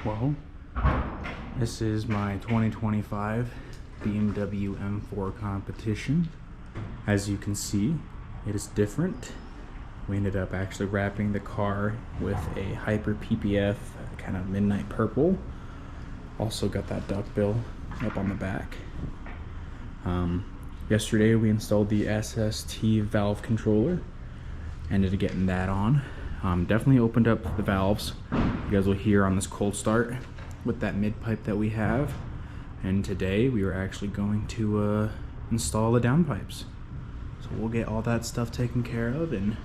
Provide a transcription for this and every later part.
Well, this is my 2025 BMW M4 competition. As you can see, it is different. We ended up actually wrapping the car with a Hyper PPF kind of midnight purple. Also got that duckbill up on the back. Yesterday we installed the SST Valve Controller. Ended up getting that on. Definitely opened up the valves. You guys will hear on this cold start with that mid pipe that we have. And today we are actually going to install the downpipes. So we'll get all that stuff taken care of and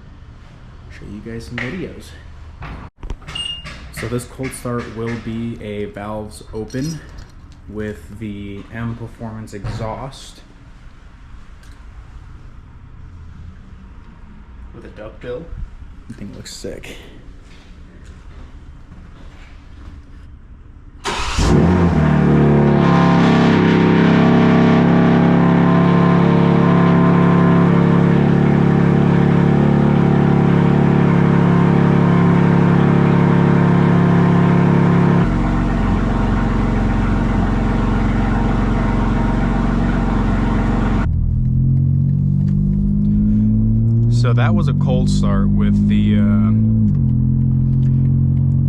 show you guys some videos. So this cold start will be a valves open with the M Performance exhaust with a duckbill. I think it looks sick. So that was a cold start with the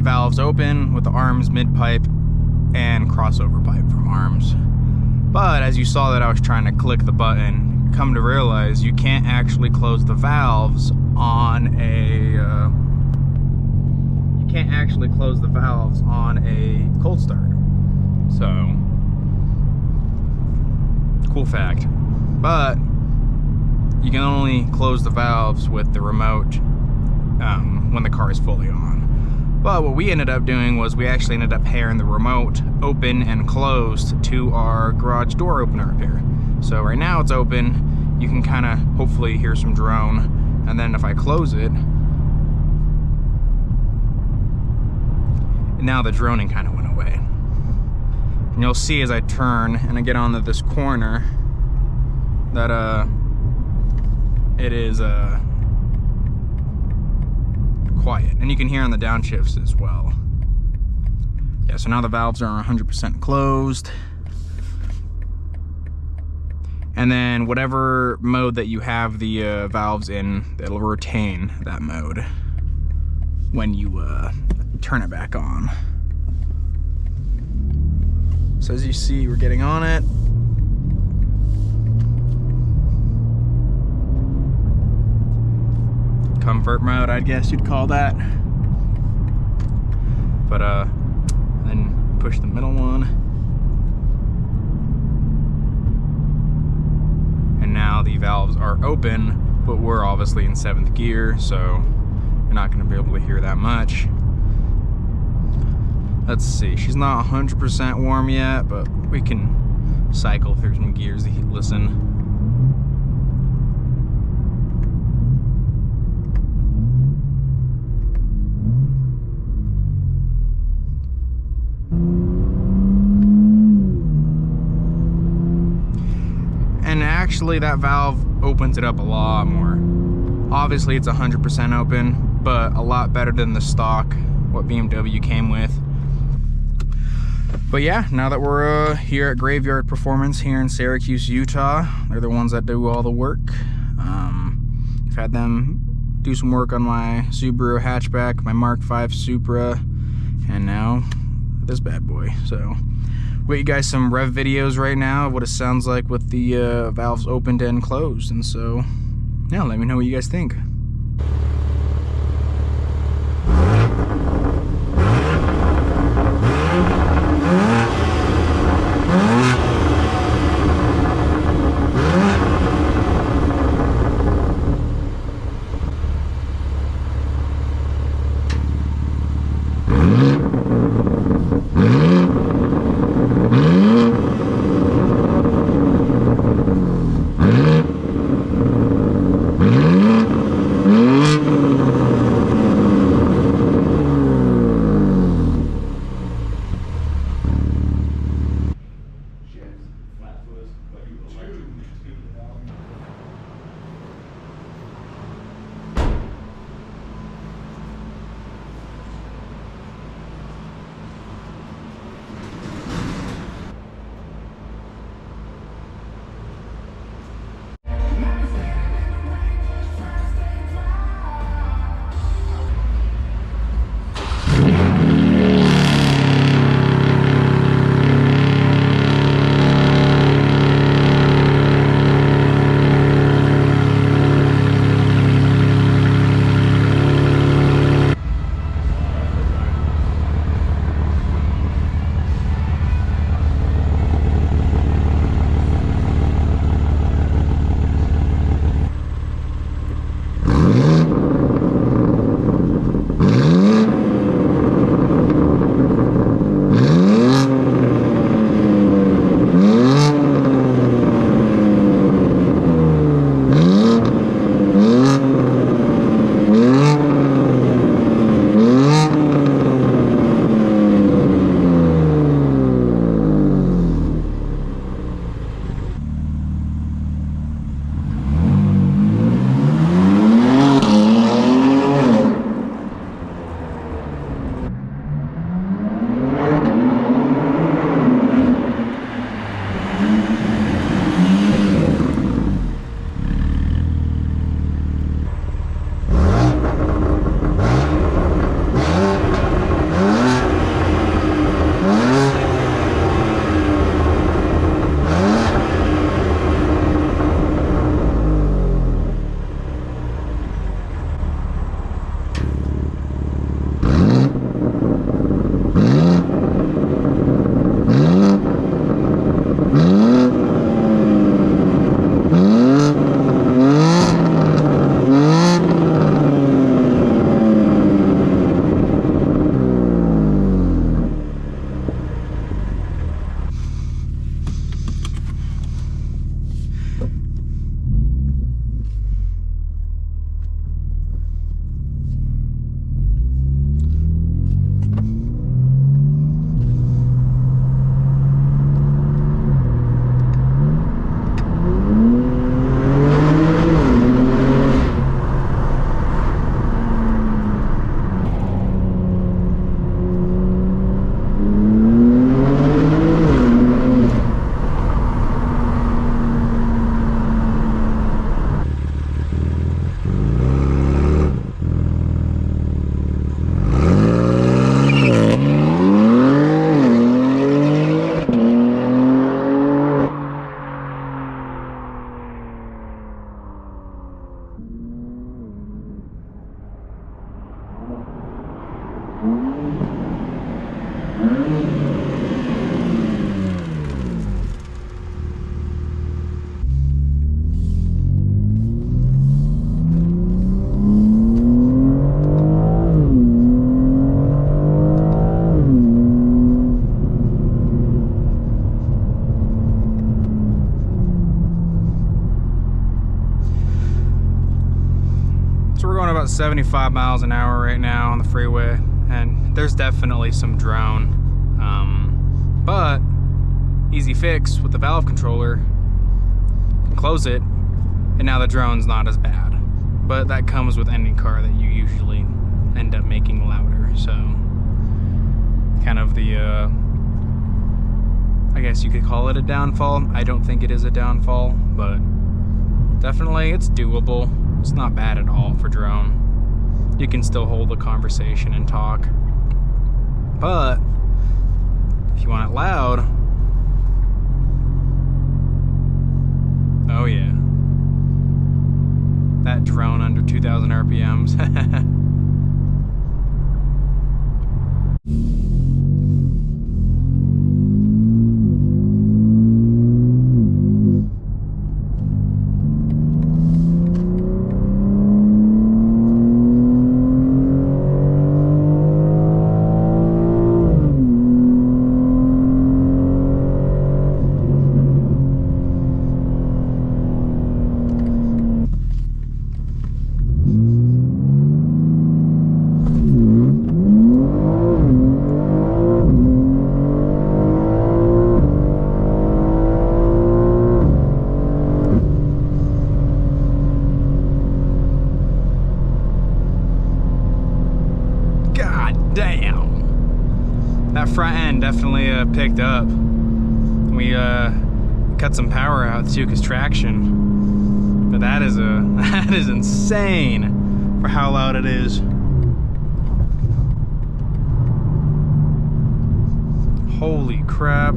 valves open with the Arms Midpipe and crossover pipe from Arms. But as you saw that I was trying to click the button, come to realize you can't actually close the valves on a cold start. So cool fact. But you can only close the valves with the remote when the car is fully on. But what we ended up doing was we actually ended up pairing the remote open and closed to our garage door opener up here. So right now it's open. You can kind of hopefully hear some drone. And then if I close it, now the droning kind of went away. And you'll see as I turn and I get onto this corner that it is quiet, and you can hear on the downshifts as well. Yeah, so now the valves are 100% closed, and then whatever mode that you have the valves in, it'll retain that mode when you turn it back on. So as you see, we're getting on it. Comfort mode, I guess you'd call that. But then push the middle one, and now the valves are open, but we're obviously in 7th gear, so you're not going to be able to hear that much. Let's see, she's not 100% warm yet, but we can cycle through some gears to listen. And actually that valve opens it up a lot more. Obviously it's 100% open, but a lot better than the stock what BMW came with. But yeah, now that we're here at Graveyard Performance here in Syracuse, Utah, they're the ones that do all the work. I've had them do some work on my Subaru hatchback, my Mark V Supra, and now this bad boy. So we get you guys some rev videos right now of what it sounds like with the valves opened and closed. And so yeah, let me know what you guys think. So we're going about 75 miles an hour right now on the freeway, and there's definitely some drone, but easy fix with the valve controller. You can close it, and now the drone's not as bad. But that comes with any car that you usually end up making louder. So kind of the, I guess you could call it a downfall. I don't think it is a downfall, but definitely it's doable. It's not bad at all for drone. You can still hold a conversation and talk. But if you want it loud, oh yeah. That drone under 2,000 RPMs. Damn, that front end definitely picked up. We cut some power out too, cause traction. But that is insane for how loud it is. Holy crap.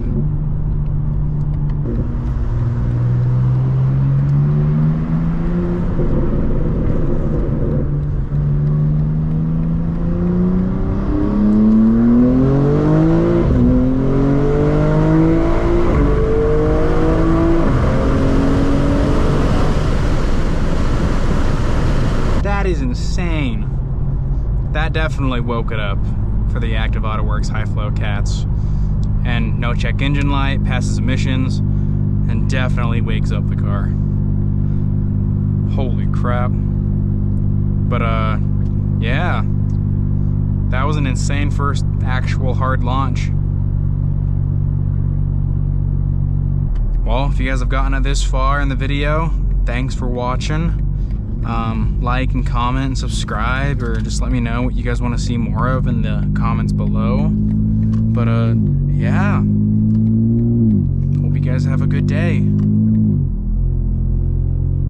Is insane. That definitely woke it up for the active AutoWorks high flow cats. And no check engine light, passes emissions, and definitely wakes up the car. Holy crap. But yeah, that was an insane first actual hard launch. Well, if you guys have gotten it this far in the video, thanks for watching. Like and comment and subscribe, or just let me know what you guys want to see more of in the comments below. But yeah, hope you guys have a good day.